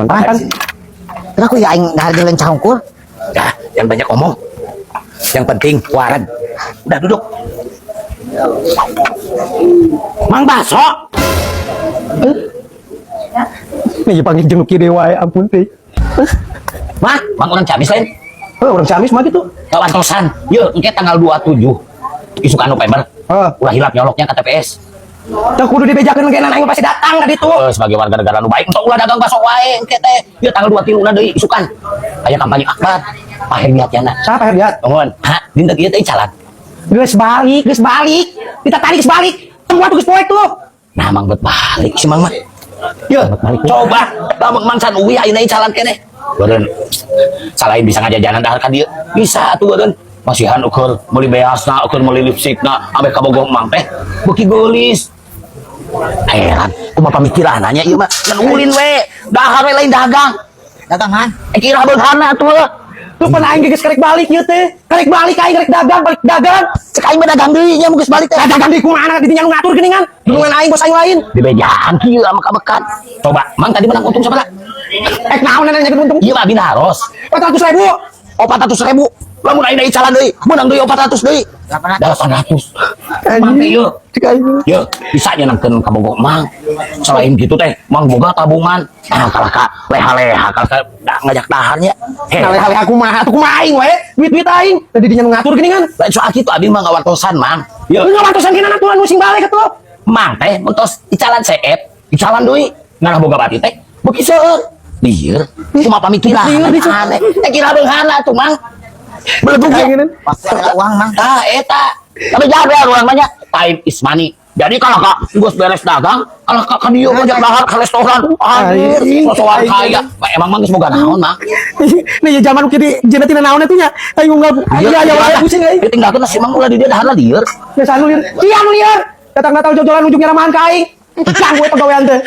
Kan? Kenapa ya aing dah jalan cangkur? Dah, yang banyak omong. Yang penting waran. Udah duduk. Mang Baso. Nih panggil jenguk kiri wae ampun teh. Mah, Mang orang Ciamis lain. Orang Ciamis mah gitu. Kawan tosan. Yuk, engke tanggal 27. Isukan November. Ulah hilap nyoloknya ke TPS. Teu kudu dibejakeun ge aing pasti datang da ditu. Sebagai warga negara nu baik untuk ulah dagang baso wae engke teh. Yuk tanggal 23 deui isukan. Aya kampanye akbar. Paherbiatna. Siapa Herbiat? Nuhun. Ha, dinten ieu teh calat. Geus balik. Kita tadi geus balik. Semua tuh geus poek tuh. Nah, Mang bet balik si Mang mah. Yeuh, Coba lamun Mang San Uwi ayeuna calat keneh. Beureun. Salain bisa ngajajanan dahar ka dieu. Bisa atuh beureun. Masihan ukur meuli beasna, ukur meuli lipstikna, ambek kabogoh Mang teh beuki geulis. Heran, kumaha pamikiranna nya ieu mah. Ngan ulin we, dahar we lain dagang. Dagangan. Kira beunghana atuh. tuh pan aing geus karek balik ieu teh. Karek balik aing karek balik dagang. Cek aing mah dagang deui nya mun geus balik teh. Dagang di kumaha di dinya ngatur geuningan. Hubungan aing bos aing lain. Dibejaan kieu ama kabekan. Coba, Mang tadi menang untung sabaraha? Naon nanya untung? Ieu mah binaros. 400.000. 400.000. Lamun ayeuna icalan deui, menang deui 400 deui. 800. Mang teh ieu. Cek aing. Yuk, bisa nyenangkan kabogoh Mang. Selain gitu teh, Mang boga tabungan. Nah, kalau leha-leha, kalau ngajak daharnya. Leha-leha kumaha aing we. Duit aing. Tadi dinya ngatur geuningan. Lain soal gitu, abi mah ngawartosan, Mang. Yuk, ngawartosan geuningan aturan musim balik atuh. Mang teh, mentos icalan CF, icalan deui. Ngarah boga bati teh, beuki seueur. Lieur, kumaha pamikiran. Aneh. Teh kira beunghana tuh, Mang. Beledug ya. Pasti ada uang mang. Eta. Tapi jangan ya orang banyak. Time is money. Jadi kalau kak gus beres dagang, kalau kak dia ngajak dahar ke restoran, anjir, sosokan kaya. Emang mang geus boga naon, Mang? Nih zaman kieu jeuna tina naon atuh nya. Aing unggah aya wae pusing euy. Tinggalkeun si Mang ulah di dieu dahar lah lieur. Biasa lieur. Cian lieur. Datang tahu jojolan ujungnya ramahan ka aing. Cang we pagawean teh.